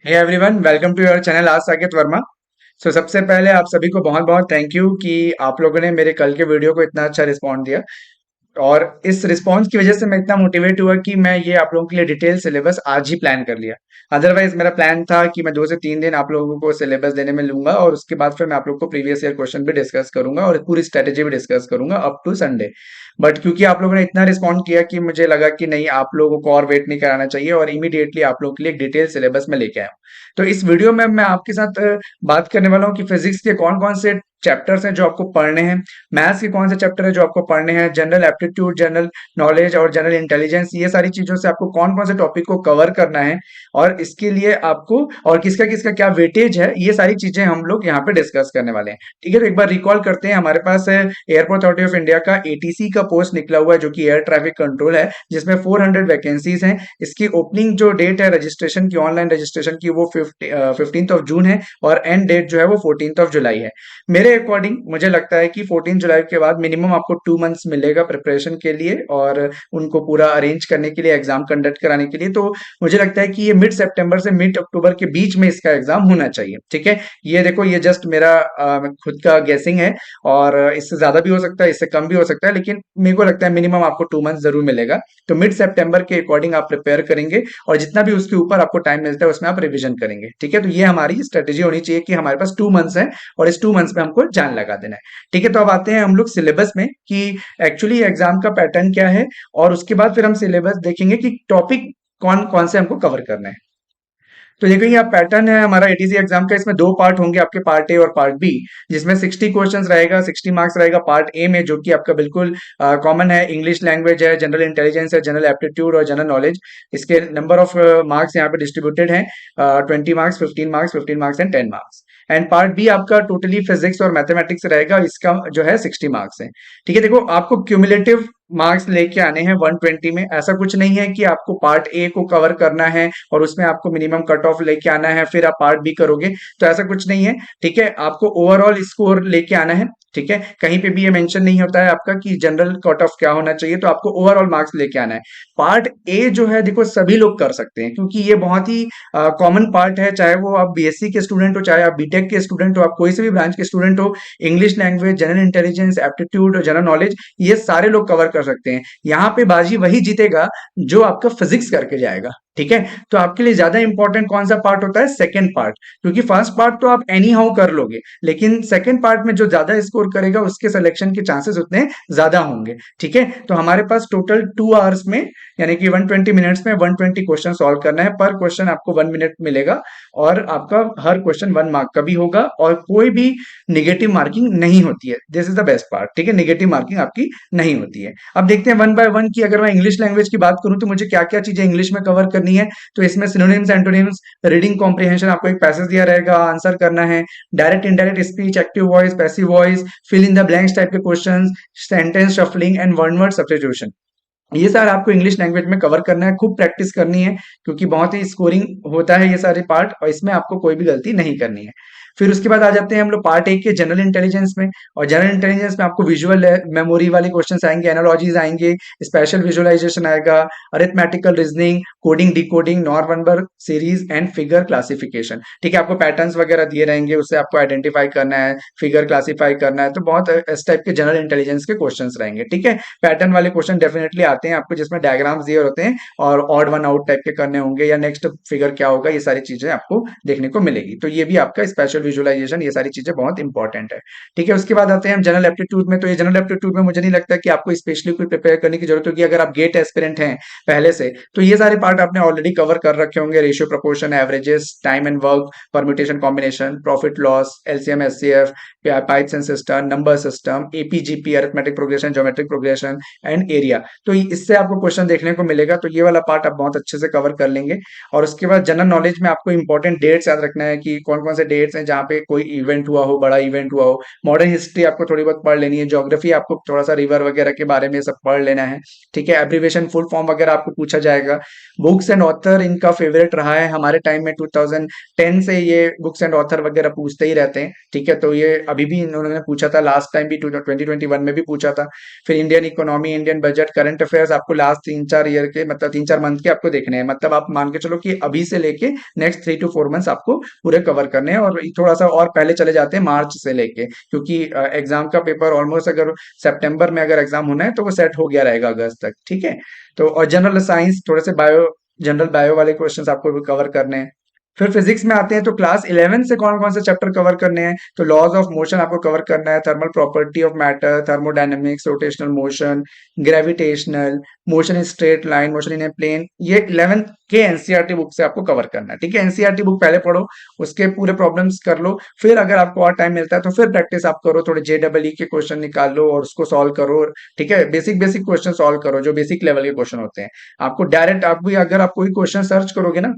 Hey everyone, welcome to your channel आज साकेत वर्मा। सबसे पहले आप सभी को बहुत बहुत थैंक यू कि आप लोगों ने मेरे कल के वीडियो को इतना अच्छा रिस्पॉन्ड दिया। और इस रिस्पॉन्स की वजह से मैं इतना मोटिवेट हुआ कि मैं ये आप लोगों के लिए डिटेल सिलेबस आज ही प्लान कर लिया। अदरवाइज मेरा प्लान था कि मैं 2 से 3 दिन आप लोगों को सिलेबस देने में लूंगा और उसके बाद फिर मैं आप लोगों को प्रीवियस ईयर क्वेश्चन भी डिस्कस करूंगा और पूरी स्ट्रेटेजी भी डिस्कस करूंगा अप टू संडे। बट क्योंकि आप लोगों ने इतना रिस्पॉन्ड किया कि मुझे लगा कि नहीं, आप लोगों को और वेट नहीं कराना चाहिए और इमीडिएटली आप लोगों के लिए एक डिटेल सिलेबस में लेके आया हूं। तो इस वीडियो में मैं आपके साथ बात करने वाला हूँ कि फिजिक्स के कौन कौन से चैप्टर्स हैं जो आपको पढ़ने हैं, मैथ्स के कौन से चैप्टर है जो आपको पढ़ने हैं, जनरल एप्टीट्यूड, जनरल नॉलेज और जनरल इंटेलिजेंस, ये सारी चीजों से आपको कौन कौन से टॉपिक को कवर करना है और इसके लिए आपको और किसका किसका क्या वेटेज है, ये सारी चीजें हम लोग यहाँ पे डिस्कस करने वाले हैं। ठीक है, तो एक बार रिकॉल करते हैं। हमारे पास एयरपोर्ट अथॉरिटी ऑफ इंडिया का एटीसी का पोस्ट निकला हुआ है जो कि एयर ट्रैफिक कंट्रोल है, जिसमें 400 वैकेंसीज हैं। इसकी ओपनिंग जो डेट है रजिस्ट्रेशन की, ऑनलाइन रजिस्ट्रेशन की, वो 15 जून है और एंड डेट जो है वो 14 जुलाई है। मेरे अकॉर्डिंग मुझे लगता है कि 14 जुलाई के बाद मिनिमम आपको 2 मंथ्स मिलेगा प्रिपरेशन के लिए और उनको पूरा अरेंज करने के लिए, एग्जाम कंडक्ट कराने के लिए। तो मुझे लगता है कि ये मिड सितंबर से मिड अक्टूबर के बीच में इसका एग्जाम होना चाहिए। ठीक है, ये देखो, ये जस्ट मेरा खुद का गेसिंग है और इससे ज्यादा भी हो सकता है, इससे कम भी हो सकता है, लेकिन मेरे को लगता है मिनिमम आपको 2 मंथ जरूर मिलेगा। तो मिड सितंबर के अकॉर्डिंग आप प्रिपेयर करेंगे और जितना भी उसके ऊपर आपको टाइम मिलता है उसमें आप रिविजन करेंगे। ठीक है, तो ये हमारी स्ट्रेटेजी होनी चाहिए कि हमारे पास 2 मंथ्स है और इस 2 मंथ्स में हमको जान लगा देना है। ठीक है, तो अब आते हैं हम लोग सिलेबस में कि एक्चुअली एग्जाम का पैटर्न क्या है और उसके बाद फिर हम सिलेबस देखेंगे कि टॉपिक कौन कौन से हमको कवर करना है। तो देखो, ये पैटर्न है हमारा एटीसी एग्जाम का। इसमें 2 पार्ट होंगे आपके, पार्ट ए और पार्ट बी, जिसमें 60 क्वेश्चन रहेगा, 60 मार्क्स रहेगा पार्ट ए में, जो कि आपका बिल्कुल कॉमन है। इंग्लिश लैंग्वेज है, जनरल इंटेलिजेंस है, जनरल एप्टीट्यूड और जनरल नॉलेज। इसके नंबर ऑफ मार्क्स यहाँ पे डिस्ट्रीब्यूटेड हैं, 20 marks, 15 marks, 15 marks and 10 marks. And part B आपका टोटली फिजिक्स और मैथमेटिक्स रहेगा, इसका जो है 60 मार्क्स है। ठीक है, देखो, आपको क्यूमुलेटिव मार्क्स लेके आने हैं 120 में। ऐसा कुछ नहीं है कि आपको पार्ट ए को कवर करना है और उसमें आपको मिनिमम कट ऑफ लेके आना है फिर आप पार्ट बी करोगे, तो ऐसा कुछ नहीं है। ठीक है, आपको ओवरऑल स्कोर लेके आना है। ठीक है, कहीं पे भी ये मेंशन नहीं होता है आपका कि जनरल कट ऑफ क्या होना चाहिए, तो आपको ओवरऑल मार्क्स लेके आना है। पार्ट ए जो है, देखो, सभी लोग कर सकते हैं क्योंकि ये बहुत ही कॉमन पार्ट है। चाहे वो आप बीएससी के स्टूडेंट हो, चाहे आप बीटेक के स्टूडेंट हो, आप कोई से भी ब्रांच के स्टूडेंट हो, English language, general intelligence, aptitude और जनरल नॉलेज, ये सारे लोग कवर कर सकते हैं। यहाँ पे बाजी वही जीतेगा जो आपका फिजिक्स करके जाएगा। ठीक है, तो आपके लिए ज्यादा इंपॉर्टेंट कौन सा पार्ट होता है? सेकंड पार्ट, क्योंकि फर्स्ट पार्ट तो आप एनी हाउ कर लोगे, लेकिन सेकंड पार्ट में जो ज्यादा स्कोर करेगा उसके सिलेक्शन के चांसेस उतने ज्यादा होंगे। ठीक है, तो हमारे पास टोटल 2 आवर्स में, यानी कि 120 मिनट्स में 120 क्वेश्चन सॉल्व करना है। पर क्वेश्चन आपको 1 मिनट मिलेगा और आपका हर क्वेश्चन 1 मार्क का भी होगा और कोई भी निगेटिव मार्किंग नहीं होती है। This is the best part. ठीक है, निगेटिव मार्किंग आपकी नहीं होती है। अब देखते हैं वन बाय वन की। अगर मैं इंग्लिश लैंग्वेज की बात करूं तो मुझे क्या क्या चीजें इंग्लिश में कवर करनी है। तो इसमें सिनोनिम्स, एंटोनिम्स, रीडिंग कॉम्प्रिहेंशन, आपको एक पैसेज दिया रहेगा, आंसर करना है। Direct indirect speech, active voice, passive voice, fill in the blanks type के question, sentence shuffling and one word substitution, ये सारा आपको इंग्लिश लैंग्वेज में कवर करना है। खूब प्रैक्टिस करनी है क्योंकि बहुत ही स्कोरिंग होता है ये सारे पार्ट और इसमें आपको कोई भी गलती नहीं करनी है। फिर उसके बाद आ जाते हैं हम लोग पार्ट एक के जनरल इंटेलिजेंस में। और जनरल इंटेलिजेंस में आपको विजुअल मेमोरी वाले क्वेश्चंस आएंगे, एनालॉजीज आएंगे, स्पेशल विजुअलाइजेशन आएगा, arithmetical reasoning, coding, decoding, non number series and figure classification. ठीक है, आपको पैटर्न्स वगैरह दिए रहेंगे, उससे आपको आइडेंटिफाई करना है, फिगर क्लासीफाई करना है। तो बहुत इस टाइप के जनरल इंटेलिजेंस के क्वेश्चन रहेंगे। ठीक है, पैटर्न वाले क्वेश्चन डेफिनेटली आते हैं आपको, जिसमें डायग्राम्स दिए होते हैं और ऑड वन आउट टाइप के करने होंगे या नेक्स्ट फिगर क्या होगा, ये सारी चीजें आपको देखने को मिलेगी। तो ये भी आपका स्पेशल विजुअलाइजेशन, ये सारी चीजें बहुत इंपॉर्टेंट है। ठीक है, उसके बाद आते हैं हम जनरल एप्टीट्यूड में। तो ये जनरल एप्टीट्यूड में मुझे नहीं लगता कि आपको स्पेशली कोई प्रिपेयर करने की जरूरत होगी। अगर आप गेट एस्पिरेंट हैं पहले से, तो ये सारे पार्ट आपने ऑलरेडी कवर कर रखे होंगे। Ratio, proportion, averages, time and work, permutation combination, profit loss, LCM HCF, pipes and system, number system, AP GP, arithmetic progression, geometric progression and area. तो इससे आपको क्वेश्चन देखने को मिलेगा। तो ये वाला पार्ट आप बहुत अच्छे से कवर कर लेंगे। और उसके बाद जनरल नॉलेज में आपको इंपॉर्टेंट डेट्स याद रखना है कि कौन कौन से डेट्स हैं जहाँ पे कोई इवेंट हुआ हो, बड़ा इवेंट हुआ हो। मॉडर्न हिस्ट्री आपको थोड़ी बहुत पढ़ लेनी है, ज्योग्राफी आपको थोड़ा सा रिवर वगैरह के बारे में सब पढ़ लेना है, ठीक है। एब्रीविएशन फुल फॉर्म वगैरह आपको पूछा जाएगा। बुक्स एंड ऑथर इनका फेवरेट रहा है हमारे टाइम में, 2010 से ये बुक्स एंड ऑथर वगैरह पूछते ही रहते हैं, ठीक है। तो ये अभी भी इन्होंने पूछा था, लास्ट टाइम भी 2021 में भी पूछा था। फिर Indian economy, Indian budget, current affairs आपको लास्ट 3-4 ईयर के, मतलब 3-4 मंथ के आपको देखने हैं। मतलब आप मान के चलो कि अभी से लेके नेक्स्ट 3 to 4 मंथ्स आपको पूरे कवर करने हैं। और थोड़ा सा और पहले चले जाते हैं मार्च से लेके, क्योंकि एग्जाम का पेपर ऑलमोस्ट अगर सितंबर में अगर एग्जाम होना है तो वो सेट हो गया रहेगा अगस्त तक, ठीक है। तो और जनरल साइंस, थोड़े से जनरल बायो वाले क्वेश्चंस आपको भी कवर करने हैं। फिर फिजिक्स में आते हैं तो क्लास 11 से कौन कौन से चैप्टर कवर करने हैं। तो लॉज ऑफ मोशन आपको कवर करना है, thermal property of matter, thermodynamics, rotational motion, gravitational, motion in straight line, motion in a plane, ये 11th के एनसीईआरटी बुक से आपको कवर करना है, ठीक है। एनसीईआरटी बुक पहले पढ़ो, उसके पूरे प्रॉब्लम्स कर लो, फिर अगर आपको और टाइम मिलता है तो फिर प्रैक्टिस आप करो, थोड़े जेडबलई के क्वेश्चन निकाल लो और उसको सॉल्व करो, ठीक है। बेसिक बेसिक क्वेश्चन सॉल्व करो, जो बेसिक लेवल के क्वेश्चन होते हैं। आपको डायरेक्ट, आप भी अगर आप कोई क्वेश्चन सर्च करोगे ना,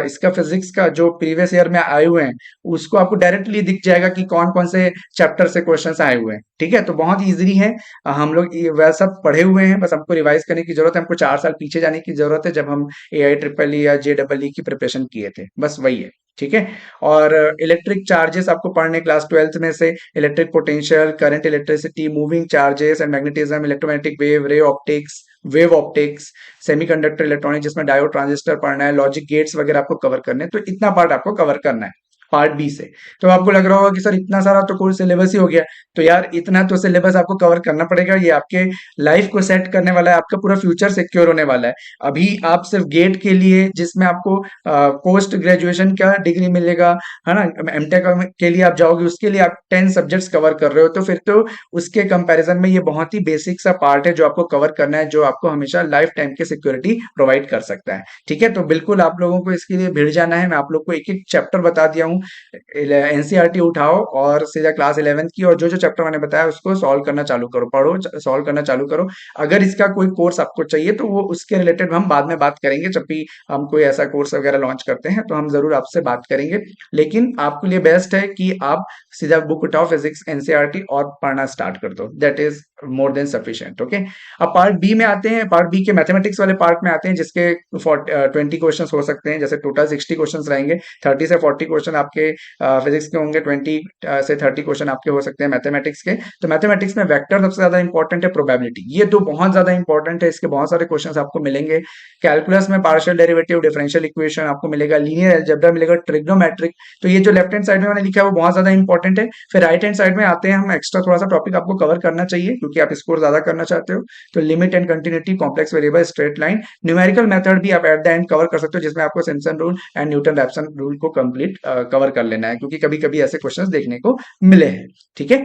इसका फिजिक्स का जो प्रीवियस ईयर में आए हुए हैं, उसको आपको डायरेक्टली दिख जाएगा कि कौन कौन से चैप्टर से क्वेश्चंस आए हुए हैं, ठीक है। तो बहुत इजीली है, हम लोग वह सब पढ़े हुए हैं, बस हमको रिवाइज करने की जरूरत है। हमको 4 साल पीछे जाने की जरूरत है, जब हम AI EEE या JEE की प्रिपरेशन किए थे, बस वही है, ठीक है। और इलेक्ट्रिक चार्जेस आपको पढ़ने क्लास 12th में से, electric potential, current, electricity, moving charges and magnetism, electromagnetic wave, ray optics, wave optics, semiconductor electronic जिसमें डायोड ट्रांजिस्टर पढ़ना है, लॉजिक गेट्स वगैरह आपको कवर करने हैं। तो इतना पार्ट आपको कवर करना है पार्ट बी से। तो आपको लग रहा होगा कि सर इतना सारा तो कोर्स सिलेबस ही हो गया। तो यार इतना तो सिलेबस आपको कवर करना पड़ेगा, ये आपके लाइफ को सेट करने वाला है, आपका पूरा फ्यूचर सिक्योर होने वाला है। अभी आप सिर्फ गेट के लिए, जिसमें आपको पोस्ट ग्रेजुएशन का डिग्री मिलेगा, है ना, एमटेक के लिए आप जाओगे, उसके लिए आप 10 सब्जेक्ट्स कवर कर रहे हो, तो फिर तो उसके कंपैरिजन में ये बहुत ही बेसिक सा पार्ट है जो आपको कवर करना है, जो आपको हमेशा लाइफ टाइम की सिक्योरिटी प्रोवाइड कर सकता है, ठीक है। तो बिल्कुल आप लोगों को इसके लिए भिड़ जाना है। मैं आप लोग को एक एक चैप्टर बता दिया हूँ, एनसीईआरटी उठाओ और सीधा क्लास 11th की, और जो जो चैप्टर मैंने बताया उसको सॉल्व करना चालू करो, पढ़ो, सॉल्व करना चालू करो। अगर इसका कोई कोर्स आपको चाहिए तो वो उसके रिलेटेड हम बाद में बात करेंगे, जब भी हम कोई ऐसा कोर्स वगैरह लॉन्च करते हैं तो हम जरूर आपसे बात करेंगे। लेकिन आपके लिए बेस्ट है कि आप सीधा बुक उठाओ फिजिक्स एनसीईआरटी और पढ़ना स्टार्ट कर दो, that is more than sufficient, okay. अब पार्ट बी में आते हैं, पार्ट बी के मैथमेटिक्स वाले पार्ट में आते हैं, जिसके 20 क्वेश्चन हो सकते हैं। जैसे टोटल 60 क्वेश्चन रहेंगे, 30 से 40 क्वेश्चन आपके फिजिक्स के होंगे, 20 से 30 क्वेश्चन आपके हो सकते हैं मैथमेटिक्स के। तो मैथमेटिक्स में वेक्टर सबसे ज्यादा इंपॉर्टेंट है, प्रोबेबिलिटी ये तो बहुत ज्यादा इंपॉर्टेंट है, इसके बहुत सारे क्वेश्चन आपको मिलेंगे। कैलकुलस में पार्शियल डेरिवेटिव, डिफरेंशियल इक्वेशन आपको मिलेगा, लीनियर अलजेब्रा मिलेगा, ट्रिग्नोमेट्रिक। तो ये जो लेफ्ट हैंड साइड में मैंने लिखा है वो बहुत ज्यादा इंपॉर्टेंट है। फिर राइट हैंड साइड में आते हैं हम, एक्स्ट्रा थोड़ा सा टॉपिक आपको कवर करना चाहिए क्योंकि आप स्कोर ज्यादा करना चाहते हो। तो limit and continuity, complex variable, straight line, numerical method भी आप एट द एंड कवर कर सकते हो, जिसमें आपको Simpson rule and Newton Raphson rule को कंप्लीट कवर कर लेना है, क्योंकि कभी कभी ऐसे क्वेश्चंस देखने को मिले हैं, ठीक है।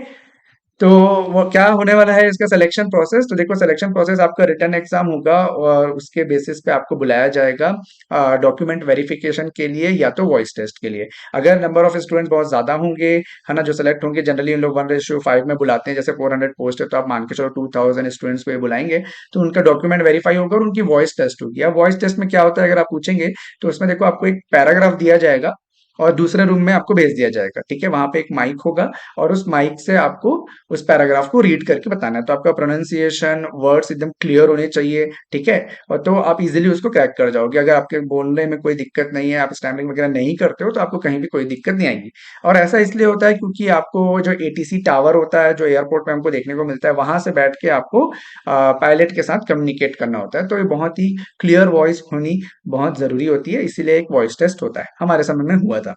तो वो क्या होने वाला है इसका सिलेक्शन प्रोसेस, तो देखो सिलेक्शन प्रोसेस आपका रिटर्न एग्जाम होगा और उसके बेसिस पे आपको बुलाया जाएगा डॉक्यूमेंट वेरिफिकेशन के लिए या तो वॉइस टेस्ट के लिए। अगर नंबर ऑफ स्टूडेंट्स बहुत ज्यादा होंगे, है ना, जो सिलेक्ट होंगे, जनरली इन लोग 1:5 में बुलाते हैं, जैसे 400 पोस्ट है तो आप मान के चलो 2000 स्टूडेंट्स को ये बुलाएंगे। तो उनका डॉक्यूमेंट वेरीफाई होगा और उनकी वॉइस टेस्ट होगी। अब वॉइस टेस्ट में क्या होता है अगर आप पूछेंगे, तो उसमें देखो आपको एक पैराग्राफ दिया जाएगा और दूसरे रूम में आपको भेज दिया जाएगा, ठीक है। वहां पे एक माइक होगा और उस माइक से आपको उस पैराग्राफ को रीड करके बताना है। तो आपका प्रोनाउंसिएशन, वर्ड्स एकदम क्लियर होने चाहिए, ठीक है। और तो आप इजीली उसको क्रैक कर जाओगे। अगर आपके बोलने में कोई दिक्कत नहीं है, आप स्टैमरिंग वगैरह नहीं करते हो, तो आपको कहीं भी कोई दिक्कत नहीं आएगी। और ऐसा इसलिए होता है क्योंकि आपको जो एटीसी टावर होता है, जो एयरपोर्ट पे हमको देखने को मिलता है, वहां से बैठ के आपको पायलट के साथ कम्युनिकेट करना होता है। तो ये बहुत ही क्लियर वॉइस होनी बहुत जरूरी होती है, इसीलिए एक वॉइस टेस्ट होता है, हमारे समय में हुआ था,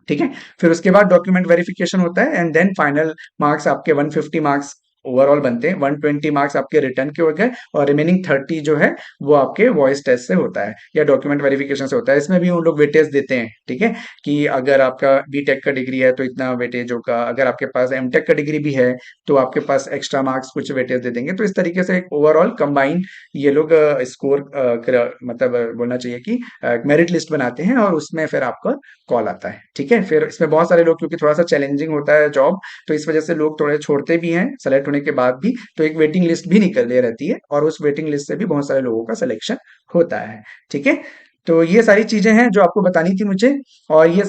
ठीक है। फिर उसके बाद डॉक्यूमेंट वेरिफिकेशन होता है एंड देन फाइनल मार्क्स आपके 150 मार्क्स ओवरऑल बनते हैं। 120 मार्क्स आपके रिटर्न के हो गए और रिमेनिंग 30 जो है वो आपके वॉइस टेस्ट से होता है या डॉक्यूमेंट वेरिफिकेशन से होता है। इसमें भी उन लोग वेटेज देते हैं, ठीक है, कि अगर आपका बीटेक का डिग्री है तो इतना वेटेज होगा, अगर आपके पास एमटेक का डिग्री भी है तो आपके पास एक्स्ट्रा मार्क्स कुछ वेटेज दे देंगे। तो इस तरीके से एक ओवरऑल कंबाइन ये लोग स्कोर मतलब बोलना चाहिए कि मेरिट लिस्ट बनाते हैं और उसमें फिर आपका कॉल आता है, ठीक है। फिर इसमें बहुत सारे लोग, क्योंकि थोड़ा सा चैलेंजिंग होता है जॉब, तो इस वजह से लोग थोड़े छोड़ते भी हैं सेलेक्ट होने के बाद भी। तो एक वेटिंग लिस्ट भी निकल दे रहती है और उस वेटिंग लिस्ट से भी बहुत सारे लोगों का सिलेक्शन होता है, ठीक है। तो ये सारी चीजें हैं जो आपको बतानी थी मुझे। और ये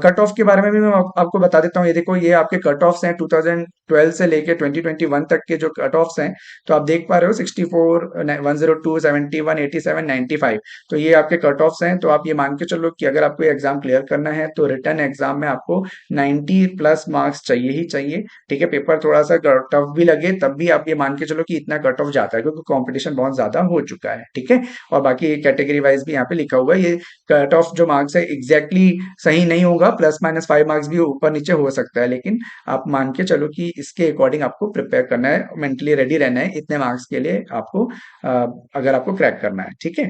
कट ऑफ के बारे में भी मैं आपको बता देता हूँ। ये देखो, ये आपके कट ऑफ्स हैं 2012 से लेके 2021 तक के जो कट ऑफ्स हैं। तो आप देख पा रहे हो 64, 102, 71, 87, 95। तो ये आपके कट ऑफ्स हैं। तो आप ये मान के चलो कि अगर आपको एग्जाम क्लियर करना है तो रिटर्न एग्जाम में आपको 90 प्लस मार्क्स चाहिए ही चाहिए। ठीक है, पेपर थोड़ा सा टफ भी लगे तब भी आप ये मान के चलो कि इतना कट ऑफ जाता है, क्योंकि कंपटीशन बहुत ज्यादा हो चुका है। ठीक है, और बाकी कैटेगरी वाइज भी यहाँ पे लिखा हुआ है। ये कट ऑफ जो मार्क्स है एग्जैक्टली सही नहीं होगा, +- 5 मार्क्स भी ऊपर नीचे हो सकता है, लेकिन आप मान के चलो कि इसके अकॉर्डिंग आपको प्रिपेयर करना है, मेंटली रेडी रहना है इतने मार्क्स के लिए आपको, अगर आपको क्रैक करना है। ठीक है,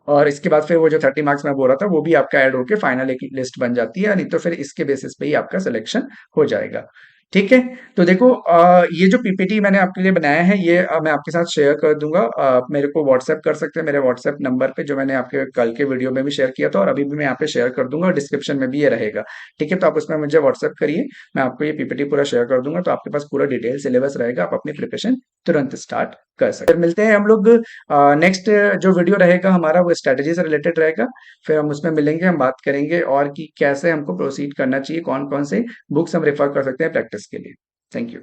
और इसके बाद फिर वो जो 30 मार्क्स मैं बोल रहा था वो भी आपका ऐड होके फाइनल एक लिस्ट बन जाती है, नहीं तो फिर इसके बेसिस पे ही आपका सिलेक्शन हो जाएगा। ठीक है, तो देखो ये जो पीपीटी मैंने आपके लिए बनाया है ये मैं आपके साथ शेयर कर दूंगा। आप मेरे को व्हाट्सएप कर सकते हैं मेरे व्हाट्सएप नंबर पे, जो मैंने आपके कल के वीडियो में भी शेयर किया था और अभी भी मैं यहाँ पे शेयर कर दूंगा, और डिस्क्रिप्शन में भी ये रहेगा। ठीक है, तो आप उसमें मुझे व्हाट्सएप करिए, मैं आपको ये पीपीटी पूरा शेयर कर दूंगा, तो आपके पास पूरा डिटेल सिलेबस रहेगा, आप अपनी प्रिपरेशन तुरंत स्टार्ट कर सकते हैं। फिर मिलते हैं हम लोग, नेक्स्ट जो वीडियो रहेगा हमारा वो स्ट्रैटेजी से रिलेटेड रहेगा। फिर हम उसमें मिलेंगे, हम बात करेंगे और कि कैसे हमको प्रोसीड करना चाहिए, कौन कौन से बुक्स हम रेफर कर सकते हैं प्रैक्टिस के लिए। Thank you.